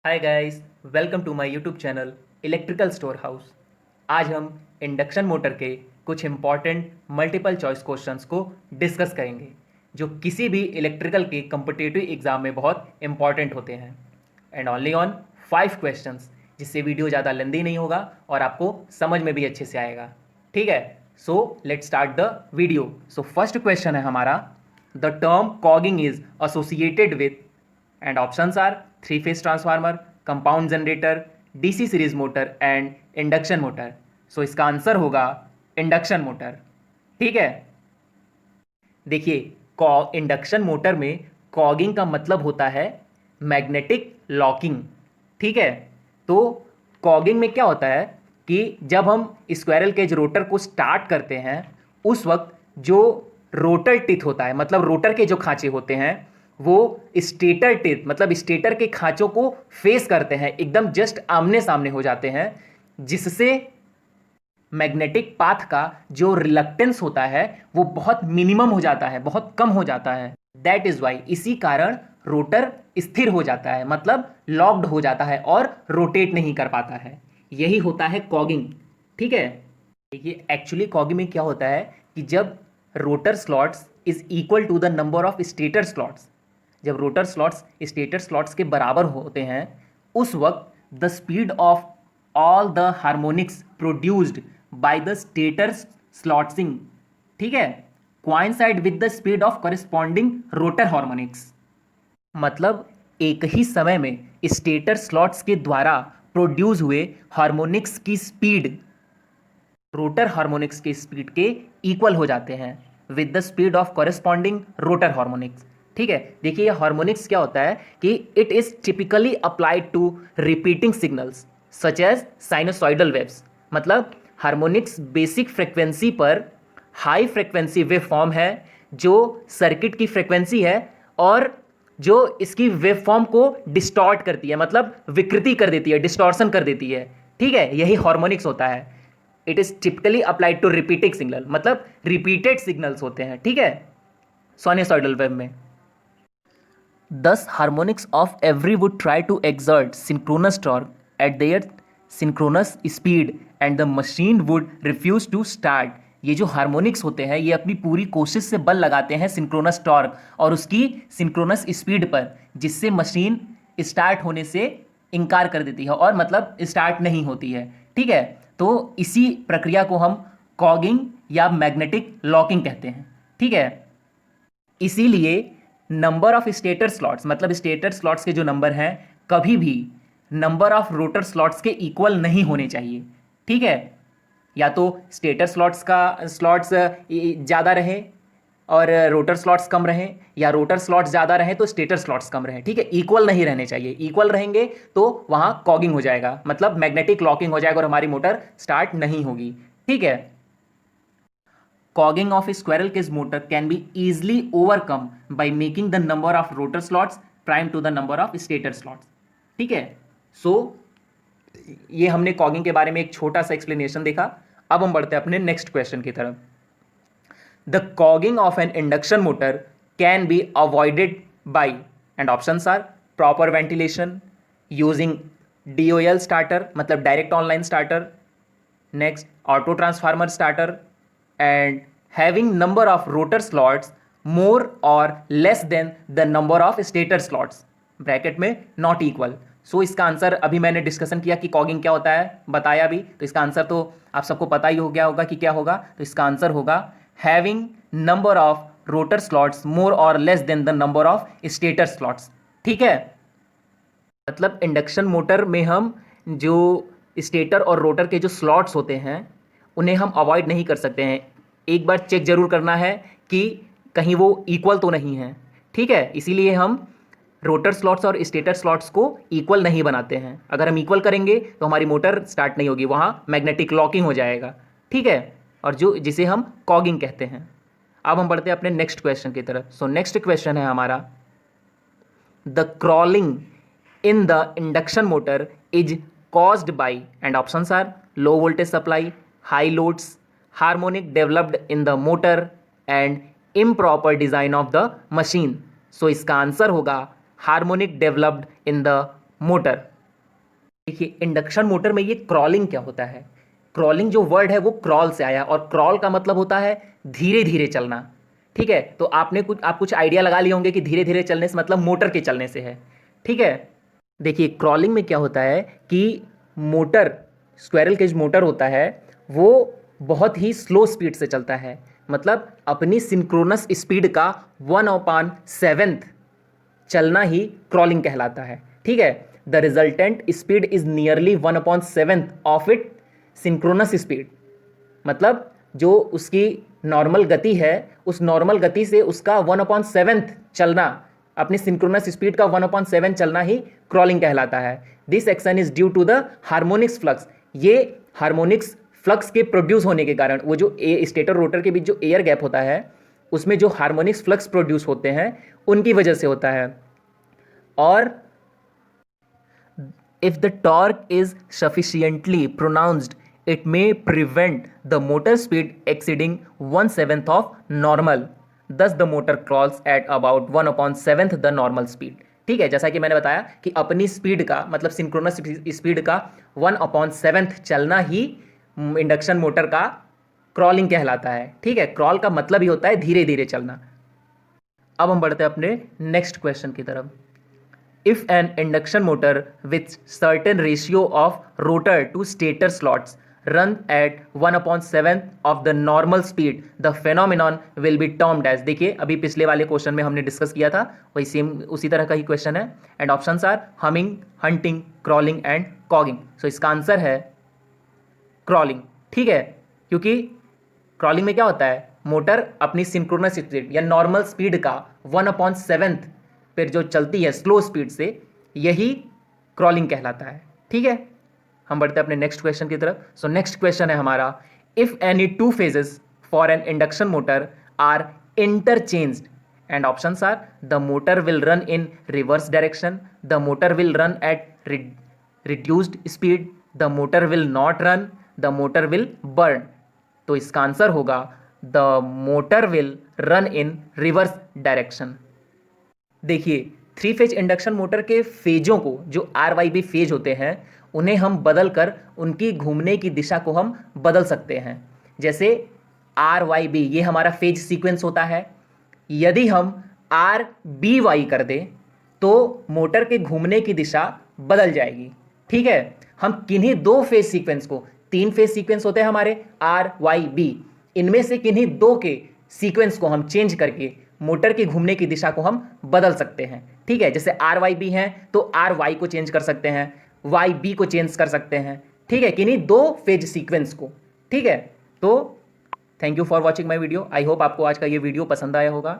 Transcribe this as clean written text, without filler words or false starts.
Hi guys, welcome to my YouTube channel electrical store house. आज हम induction motor के कुछ इम्पॉर्टेंट मल्टीपल चॉइस क्वेश्चंस को discuss करेंगे जो किसी भी इलेक्ट्रिकल के कम्पिटिटिव एग्जाम में बहुत इंपॉर्टेंट होते हैं एंड ओनली ऑन 5 क्वेश्चंस, जिससे वीडियो ज़्यादा लेंदी नहीं होगा और आपको समझ में भी अच्छे से आएगा। ठीक है, so let's start the video. So first question है हमारा, the term cogging is associated with and options are three phase transformer, compound generator, DC series motor and induction motor. So इसका आंसर होगा इंडक्शन मोटर। ठीक है, देखिए, induction motor में cogging का मतलब होता है मैग्नेटिक लॉकिंग। ठीक है, तो कॉगिंग में क्या होता है कि जब हम स्क्वायरल केज रोटर को स्टार्ट करते हैं उस वक्त जो रोटर टिथ होता है, मतलब रोटर के जो खांचे होते हैं, वो स्टेटर टिथ मतलब स्टेटर के खांचों को फेस करते हैं, एकदम जस्ट आमने सामने हो जाते हैं, जिससे मैग्नेटिक पाथ का जो रिलक्टेंस होता है वो बहुत मिनिमम हो जाता है, बहुत कम हो जाता है। दैट इज वाई, इसी कारण रोटर स्थिर हो जाता है, मतलब लॉक्ड हो जाता है और रोटेट नहीं कर पाता है। यही होता है कॉगिंग। ठीक है, देखिए एक्चुअली कॉगिंग में क्या होता है कि जब rotor slots is equal to the number of stator slots, जब रोटर स्लॉट्स स्टेटर स्लॉट्स के बराबर होते हैं उस वक्त the speed of all the harmonics produced by the stator slotting, ठीक है, coincide with the speed of corresponding rotor harmonics. मतलब एक ही समय में स्टेटर स्लॉट्स के द्वारा प्रोड्यूस हुए हार्मोनिक्स की स्पीड रोटर हार्मोनिक्स की स्पीड के इक्वल हो जाते हैं with the speed of corresponding rotor harmonics. ठीक है, देखिए ये हार्मोनिक्स क्या होता है कि it is typically applied to repeating signals such as sinusoidal waves. मतलब हार्मोनिक्स बेसिक फ्रिक्वेंसी पर हाई फ्रिक्वेंसी वेव फॉर्म है जो सर्किट की फ्रिक्वेंसी है और जो इसकी वेव फॉर्म को डिस्टॉर्ट करती है, मतलब विकृति कर देती है, डिस्टॉर्शन कर देती है। ठीक है, यही हार्मोनिक्स होता है। It is typically applied to repeating signal, मतलब रिपीटेड सिग्नल्स होते हैं। ठीक है, साइनोसॉइडल वेव में thus harmonics of every would try to exert synchronous torque at their synchronous speed and the machine would refuse to start। ये जो harmonics होते हैं ये अपनी पूरी कोशिश से बल लगाते हैं सिंक्रोनस टॉर्क और उसकी सिंक्रोनस स्पीड पर, जिससे मशीन स्टार्ट होने से इनकार कर देती है और मतलब स्टार्ट नहीं होती है। ठीक है, तो इसी प्रक्रिया को हम कॉगिंग या मैग्नेटिक लॉकिंग कहते हैं। ठीक है, इसीलिए नंबर ऑफ स्टेटर स्लॉट्स, मतलब स्टेटर स्लॉट्स के जो नंबर हैं, कभी भी नंबर ऑफ रोटर स्लॉट्स के इक्वल नहीं होने चाहिए। ठीक है, या तो स्टेटर स्लॉट्स ज़्यादा रहे और रोटर स्लॉट्स कम रहें, या रोटर स्लॉट्स ज़्यादा रहें तो स्टेटर स्लॉट्स कम रहें। ठीक है, इक्वल नहीं रहने चाहिए। इक्वल रहेंगे तो वहाँ कॉगिंग हो जाएगा, मतलब मैग्नेटिक लॉकिंग हो जाएगा और हमारी मोटर स्टार्ट नहीं होगी। ठीक है, cogging of a squirrel cage motor can be easily overcome by making the number of rotor slots prime to the number of stator slots। ठीक है, सो ये हमने कॉगिंग के बारे में एक छोटा सा एक्सप्लेनेशन देखा। अब हम बढ़ते हैं अपने नेक्स्ट क्वेश्चन की तरफ। The cogging of an induction motor can be avoided by, and options are proper ventilation, using DOL starter मतलब direct online starter, next auto transformer starter, and having number of rotor slots more or less than the number of stator slots bracket में not equal. सो इसका answer अभी मैंने discussion किया कि cogging क्या होता है, बताया भी, तो इसका आंसर तो आप सबको पता ही हो गया होगा कि क्या होगा। तो इसका आंसर होगा having number of rotor slots more और less than the number of stator slots. ठीक है, मतलब इंडक्शन मोटर में हम जो स्टेटर और रोटर के जो स्लॉट्स होते हैं उन्हें हम अवॉइड नहीं कर सकते हैं। एक बार चेक जरूर करना है कि कहीं वो इक्वल तो नहीं है। ठीक है, इसीलिए हम रोटर स्लॉट्स और स्टेटर स्लॉट्स को इक्वल नहीं बनाते हैं। अगर हम इक्वल करेंगे तो हमारी मोटर स्टार्ट नहीं होगी, वहाँ मैग्नेटिक लॉकिंग हो जाएगा। ठीक है, और जो जिसे हम कॉगिंग कहते हैं। अब हम बढ़ते हैं अपने नेक्स्ट क्वेश्चन की तरफ। सो नेक्स्ट क्वेश्चन है हमारा, the crawling in the induction motor is caused by, and options are low voltage supply, high loads, harmonic developed in the motor and improper design of the machine। so इसका answer होगा harmonic developed in the motor. देखिए induction motor में ये crawling क्या होता है, crawling जो word है वो क्रॉल से आया और क्रॉल का मतलब होता है धीरे धीरे चलना। ठीक है, तो आप कुछ आइडिया लगा लिए होंगे कि धीरे धीरे चलने से मतलब मोटर के चलने से है। ठीक है, देखिए क्रॉलिंग में क्या होता है कि मोटर, स्क्वेरल केज मोटर होता है वो बहुत ही स्लो स्पीड से चलता है, मतलब अपनी सिंक्रोनस स्पीड का 1/7 चलना ही क्रॉलिंग कहलाता है। ठीक है, the resultant speed is nearly 1/7 of it synchronous speed, मतलब जो उसकी नॉर्मल गति है उस नॉर्मल गति से उसका 1/7 चलना, अपनी सिंक्रोनस स्पीड का 1/7 चलना ही क्रॉलिंग कहलाता है। This action is due to the harmonics flux, ये हार्मोनिक्स फ्लक्स के प्रोड्यूस होने के कारण, वो जो स्टेटर रोटर के बीच जो एयर गैप होता है उसमें जो हार्मोनिक्स फ्लक्स प्रोड्यूस होते हैं उनकी वजह से होता है। और if the torque is sufficiently pronounced it may prevent the motor speed exceeding 1/7 of normal, thus the motor crawls at about 1/7 the normal speed। ठीक है, जैसा कि मैंने बताया कि अपनी स्पीड का मतलब सिंक्रोनस स्पीड का 1/7 चलना ही इंडक्शन मोटर का क्रॉलिंग कहलाता है। ठीक है, क्रॉल का मतलब ही होता है धीरे धीरे चलना। अब हम बढ़ते हैं अपने नेक्स्ट क्वेश्चन की तरफ। If an induction motor with certain ratio of rotor to stator slots run at 1/7 of the normal speed, the phenomenon will be termed as। देखिए अभी पिछले वाले क्वेश्चन में हमने डिस्कस किया था वही सेम उसी तरह का ही क्वेश्चन है। And options are humming, hunting, crawling and cogging. So इसका आंसर है क्रॉलिंग। ठीक है, क्योंकि क्रॉलिंग में क्या होता है, मोटर अपनी सिंक्रोनस स्पीड या नॉर्मल स्पीड का 1/7 फिर जो चलती है स्लो स्पीड से, यही क्रॉलिंग कहलाता है। ठीक है, हम बढ़ते हैं अपने नेक्स्ट क्वेश्चन की तरफ। सो नेक्स्ट क्वेश्चन है हमारा, if any two phases for an induction motor are interchanged and options are the motor will run in reverse direction, the motor will run at reduced speed, the motor will not run, the motor will burn. तो इसका answer होगा the motor will run in reverse direction. देखिए three phase induction motor के फेजों को, जो RYB phase होते हैं, उन्हें हम बदल कर उनकी घूमने की दिशा को हम बदल सकते हैं। जैसे RYB ये हमारा फेज सीक्वेंस होता है, यदि हम RBY कर दें तो मोटर के घूमने की दिशा बदल जाएगी। ठीक है, हम किन्हीं दो फेज सीक्वेंस को, तीन फेज सीक्वेंस होते हैं हमारे RYB, इनमें से किन्हीं दो के सीक्वेंस को हम चेंज करके मोटर की घूमने की दिशा को हम बदल सकते हैं। ठीक है, जैसे RYB है तो RY को चेंज कर सकते हैं, YB को चेंज कर सकते हैं। ठीक है, किन्हीं दो फेज सीक्वेंस को। ठीक है, तो thank you for watching my video. I hope आपको आज का ये वीडियो पसंद आया होगा।